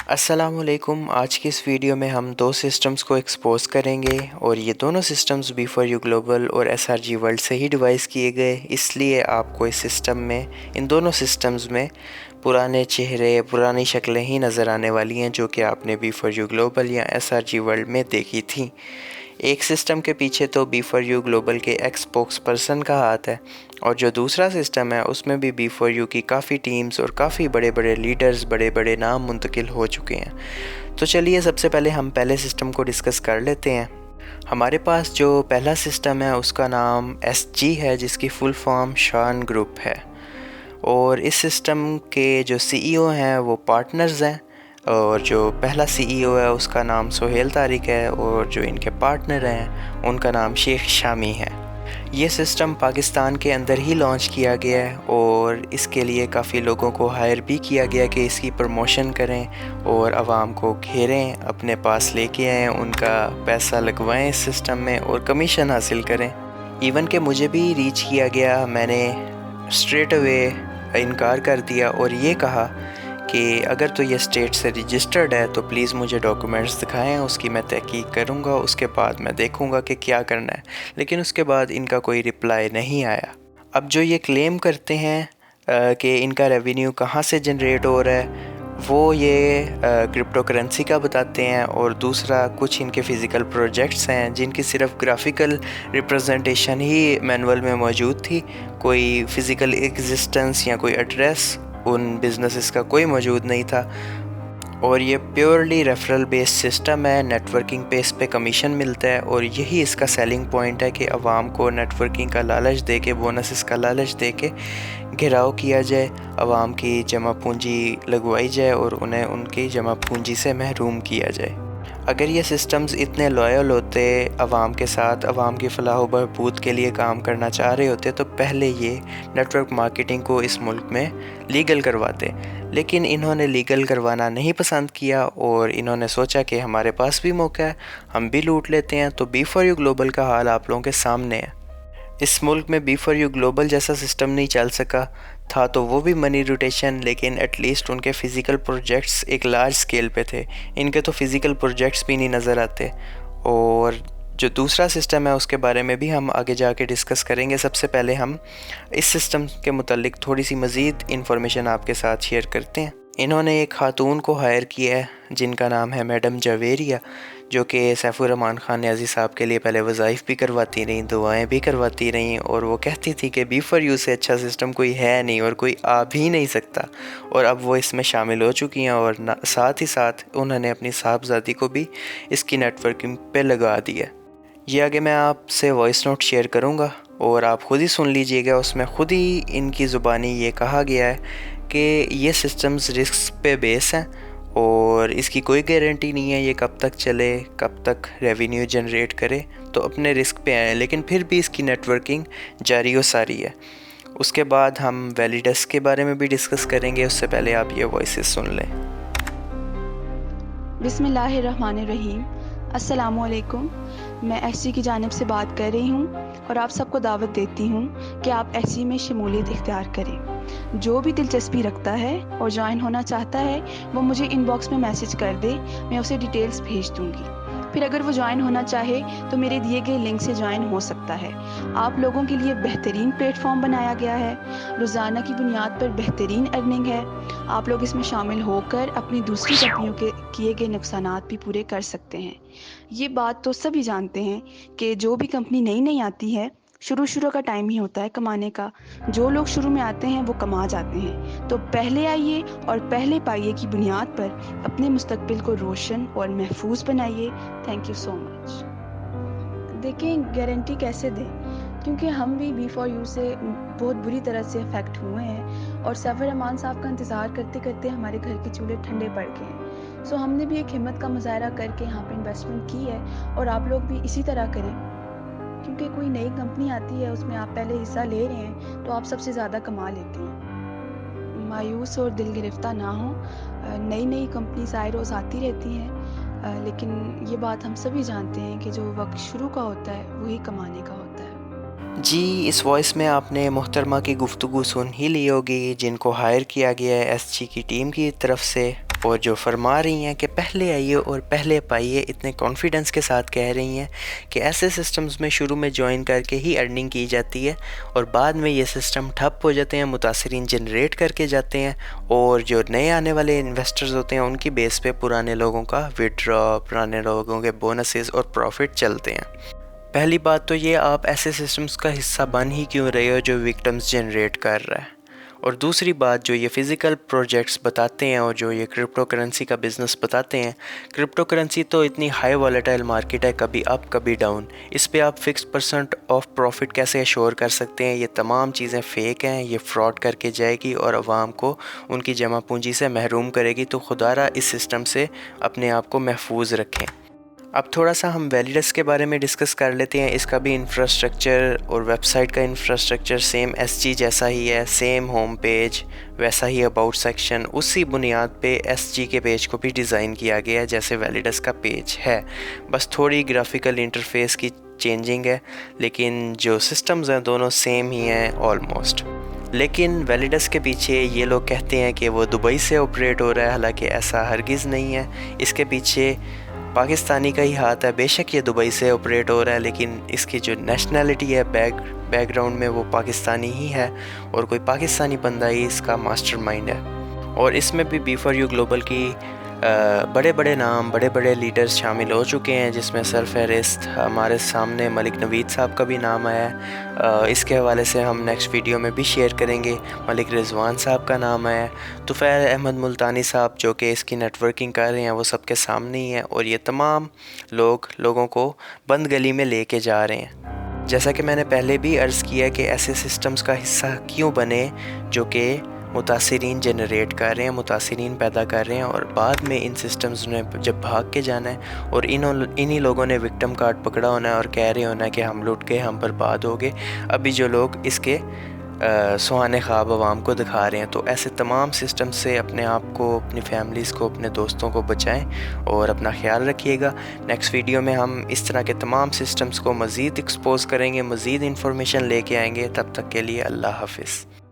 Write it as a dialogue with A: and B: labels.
A: अस्सलाम वालेकुम। आज की इस वीडियो में हम दो सिस्टम्स को एक्सपोज करेंगे और ये दोनों सिस्टम्स B4U ग्लोबल और SRG वर्ल्ड से ही डिवाइस किए गए, इसलिए आपको इस सिस्टम में, इन दोनों सिस्टम्स में पुराने चेहरे, पुरानी शक्लें ही नज़र आने वाली हैं जो कि आपने B4U ग्लोबल या SRG वर्ल्ड में देखी थी। एक सिस्टम के पीछे तो B4U ग्लोबल के एक्स स्पोक्स पर्सन का हाथ है और जो दूसरा सिस्टम है उसमें भी B4U की काफ़ी टीम्स और काफ़ी बड़े बड़े लीडर्स, बड़े बड़े नाम मुंतकिल हो चुके हैं। तो चलिए सबसे पहले हम पहले सिस्टम को डिस्कस कर लेते हैं। हमारे पास जो पहला सिस्टम है उसका नाम SG है, जिसकी फुल फॉर्म शान ग्रुप है। और इस सिस्टम के जो CEO हैं वो पार्टनर्स हैं और जो पहला CEO है उसका नाम सोहेल तारिक है और जो इनके पार्टनर हैं उनका नाम शेख शामी है। ये सिस्टम पाकिस्तान के अंदर ही लॉन्च किया गया है और इसके लिए काफ़ी लोगों को हायर भी किया गया कि इसकी प्रमोशन करें और आवाम को घेरें, अपने पास लेके आएँ, उनका पैसा लगवाएं इस सिस्टम में और कमीशन हासिल करें। इवन कि मुझे भी रीच किया गया, मैंने स्ट्रेट अवे इनकार कर दिया और ये कहा कि अगर तो ये स्टेट से रजिस्टर्ड है तो प्लीज़ मुझे डॉक्यूमेंट्स दिखाएं, उसकी मैं तहकीक करूँगा, उसके बाद मैं देखूँगा कि क्या करना है। लेकिन उसके बाद इनका कोई रिप्लाई नहीं आया। अब जो ये क्लेम करते हैं कि इनका रेवेन्यू कहाँ से जनरेट हो रहा है, वो ये क्रिप्टो करेंसी का बताते हैं और दूसरा कुछ इनके फ़िज़िकल प्रोजेक्ट्स हैं जिनकी सिर्फ ग्राफिकल रिप्रेजेंटेशन ही मैनुअल में मौजूद थी, कोई फ़िज़िकल एग्जिस्टेंस या कोई एड्रेस उन बिज़नेसेस का कोई मौजूद नहीं था। और ये प्योरली रेफरल बेस्ड सिस्टम है, नेटवर्किंग पे इस पे कमीशन मिलता है और यही इसका सेलिंग पॉइंट है कि आवाम को नेटवर्किंग का लालच दे के, बोनसेस का लालच दे के घिराव किया जाए, आवाम की जमा पूंजी लगवाई जाए और उन्हें उनकी जमा पूंजी से महरूम किया जाए। अगर ये सिस्टम्स इतने लॉयल होते आवाम के साथ, आवाम की फलाह व बहबूद के लिए काम करना चाह रहे होते तो पहले ये नेटवर्क मार्केटिंग को इस मुल्क में लीगल करवाते। लेकिन इन्होंने लीगल करवाना नहीं पसंद किया और इन्होंने सोचा कि हमारे पास भी मौका है, हम भी लूट लेते हैं। तो B4U ग्लोबल का हाल आप लोगों के सामने है। इस मुल्क में B4U ग्लोबल जैसा सिस्टम नहीं चल सका था तो वो भी मनी रोटेशन, लेकिन एटलीस्ट उनके फ़िज़िकल प्रोजेक्ट्स एक लार्ज स्केल पे थे। इनके तो फ़िज़िकल प्रोजेक्ट्स भी नहीं नज़र आते। और जो दूसरा सिस्टम है उसके बारे में भी हम आगे जाके डिस्कस करेंगे। सबसे पहले हम इस सिस्टम के मुतालिक थोड़ी सी मज़ीद इन्फॉर्मेशन आपके साथ शेयर करते हैं। इन्होंने एक खातून को हायर किया है जिनका नाम है मैडम जवेरिया, जो कि सैफुर रहमान खान न्याज़ी साहब के लिए पहले वज़ाइफ भी करवाती रहीं, दुआएं भी करवाती रहीं और वो कहती थी कि B4U से अच्छा सिस्टम कोई है नहीं और कोई आ भी नहीं सकता। और अब वो इसमें शामिल हो चुकी हैं और साथ ही साथ उन्होंने अपनी साहबजादी को भी इसकी नेटवर्किंग पे लगा दिया। ये आगे मैं आपसे वॉइस नोट शेयर करूँगा और आप ख़ुद ही सुन लीजिएगा। उसमें ख़ुद ही इनकी ज़ुबानी ये कहा गया है कि ये सिस्टम्स रिस्क पे बेस हैं और इसकी कोई गारंटी नहीं है ये कब तक चले, कब तक रेवेन्यू जनरेट करे, तो अपने रिस्क पे आए। लेकिन फिर भी इसकी नेटवर्किंग जारी व सारी है। उसके बाद हम वैलिडस के बारे में भी डिस्कस करेंगे, उससे पहले आप ये वॉइसेस सुन लें।
B: बिस्मिल्लाहिर्रहमानिर्रहीम। अस्सलामुअलैकुम। मैं SG की जानिब से बात कर रही हूँ और आप सबको दावत देती हूँ कि आप SG में शमूलियत इख्तियार करें। जो भी दिलचस्पी रखता है और ज्वाइन होना चाहता है वो मुझे इनबॉक्स में मैसेज कर दे, मैं उसे डिटेल्स भेज दूँगी। फिर अगर वो ज्वाइन होना चाहे तो मेरे दिए गए लिंक से ज्वाइन हो सकता है। आप लोगों के लिए बेहतरीन प्लेटफॉर्म बनाया गया है, रोज़ाना की बुनियाद पर बेहतरीन अर्निंग है। आप लोग इसमें शामिल होकर अपनी दूसरी कंपनियों के किए गए नुकसानात भी पूरे कर सकते हैं। ये बात तो सभी जानते हैं कि जो भी कंपनी नई नई आती है, शुरू का टाइम ही होता है कमाने का। जो लोग शुरू में आते हैं वो कमा जाते हैं। तो पहले आइए और पहले पाइए की बुनियाद पर अपने मुस्तकबिल को रोशन और महफूज बनाइए। Thank you so much. देखें, गारंटी कैसे दें, क्योंकि हम भी B4U से बहुत बुरी तरह से अफेक्ट हुए हैं और सैफुर रहमान साहब का इंतज़ार करते करते हमारे घर के चूल्हे ठंडे पड़ गए हैं। सो हमने भी एक हिम्मत का मुजाहरा करके यहाँ पे इन्वेस्टमेंट की है और आप लोग भी इसी तरह करें, क्योंकि कोई नई कंपनी आती है उसमें आप पहले हिस्सा ले रहे हैं तो आप सबसे ज़्यादा कमा लेते हैं। मायूस और दिल गिरफ्तार ना हो, नई नई कंपनीज आए रोज़ आती रहती हैं, लेकिन ये बात हम सभी जानते हैं कि जो वक्त शुरू का होता है वही कमाने का होता है।
A: जी, इस वॉइस में आपने मोहतरमा की गुफ्तगू सुन ही ली होगी जिनको हायर किया गया है SG की टीम की तरफ से। اور جو فرما رہی ہیں کہ پہلے آئیے اور پہلے پائیے، اتنے کانفیڈنس کے ساتھ کہہ رہی ہیں کہ ایسے سسٹمز میں شروع میں جوائن کر کے ہی ارننگ کی جاتی ہے اور بعد میں یہ سسٹم ٹھپ ہو جاتے ہیں، متاثرین جنریٹ کر کے جاتے ہیں اور جو نئے آنے والے انویسٹرز ہوتے ہیں ان کی بیس پہ پرانے لوگوں کا وڈرا، پرانے لوگوں کے بونسز اور پروفٹ چلتے ہیں۔ پہلی بات تو یہ، آپ ایسے سسٹمز کا حصہ بن ہی کیوں رہے ہو جو وکٹمز جنریٹ کر رہا ہے، اور دوسری بات جو یہ فزیکل پروجیکٹس بتاتے ہیں اور جو یہ کرپٹو کرنسی کا بزنس بتاتے ہیں، کرپٹو کرنسی تو اتنی ہائی والیٹائل مارکیٹ ہے، کبھی اپ کبھی ڈاؤن، اس پہ آپ فکس پرسنٹ آف پروفٹ کیسے ایشور کر سکتے ہیں؟ یہ تمام چیزیں فیک ہیں، یہ فراڈ کر کے جائے گی اور عوام کو ان کی جمع پونجی سے محروم کرے گی، تو خدا را اس سسٹم سے اپنے آپ کو محفوظ رکھیں۔ اب تھوڑا سا ہم ویلیڈس کے بارے میں ڈسکس کر لیتے ہیں۔ اس کا بھی انفراسٹرکچر اور ویب سائٹ کا انفراسٹرکچر سیم ایس جی جیسا ہی ہے، سیم ہوم پیج، ویسا ہی اباؤٹ سیکشن، اسی بنیاد پہ ایس جی کے پیج کو بھی ڈیزائن کیا گیا ہے جیسے ویلیڈس کا پیج ہے، بس تھوڑی گرافیکل انٹرفیس کی چینجنگ ہے، لیکن جو سسٹمز ہیں دونوں سیم ہی ہیں آلموسٹ۔ لیکن ویلیڈس کے پیچھے یہ لوگ کہتے ہیں کہ وہ دبئی سے آپریٹ ہو رہا ہے، حالانکہ ایسا ہرگز نہیں ہے۔ اس کے پیچھے پاکستانی کا ہی ہاتھ ہے، بے شک یہ دبئی سے آپریٹ ہو رہا ہے، لیکن اس کی جو نیشنلٹی ہے بیک گراؤنڈ میں وہ پاکستانی ہی ہے اور کوئی پاکستانی بندہ ہی اس کا ماسٹر مائنڈ ہے۔ اور اس میں بھی B4U گلوبل کی بڑے بڑے نام، بڑے بڑے لیڈرز شامل ہو چکے ہیں، جس میں سرفہرست ہمارے سامنے ملک نوید صاحب کا بھی نام آیا ہے، اس کے حوالے سے ہم نیکسٹ ویڈیو میں بھی شیئر کریں گے۔ ملک رضوان صاحب کا نام آیا ہے، طفیل احمد ملتانی صاحب جو کہ اس کی نیٹ ورکنگ کر رہے ہیں، وہ سب کے سامنے ہی ہیں، اور یہ تمام لوگوں کو بند گلی میں لے کے جا رہے ہیں۔ جیسا کہ میں نے پہلے بھی عرض کیا کہ ایسے سسٹمز کا حصہ کیوں بنے جو کہ متاثرین جنریٹ کر رہے ہیں، متاثرین پیدا کر رہے ہیں، اور بعد میں ان سسٹمز نے جب بھاگ کے جانا ہے اور انہی لوگوں نے وکٹم کارڈ پکڑا ہونا ہے اور کہہ رہے ہونا ہے کہ ہم لٹ گئے، ہم برباد ہو گئے، ابھی جو لوگ اس کے سہانے خواب عوام کو دکھا رہے ہیں۔ تو ایسے تمام سسٹم سے اپنے آپ کو، اپنی فیملیز کو، اپنے دوستوں کو بچائیں اور اپنا خیال رکھیے گا۔ نیکسٹ ویڈیو میں ہم اس طرح کے تمام سسٹمز کو مزید ایکسپوز کریں گے، مزید انفارمیشن لے کے آئیں گے۔ تب تک کے لیے اللہ حافظ۔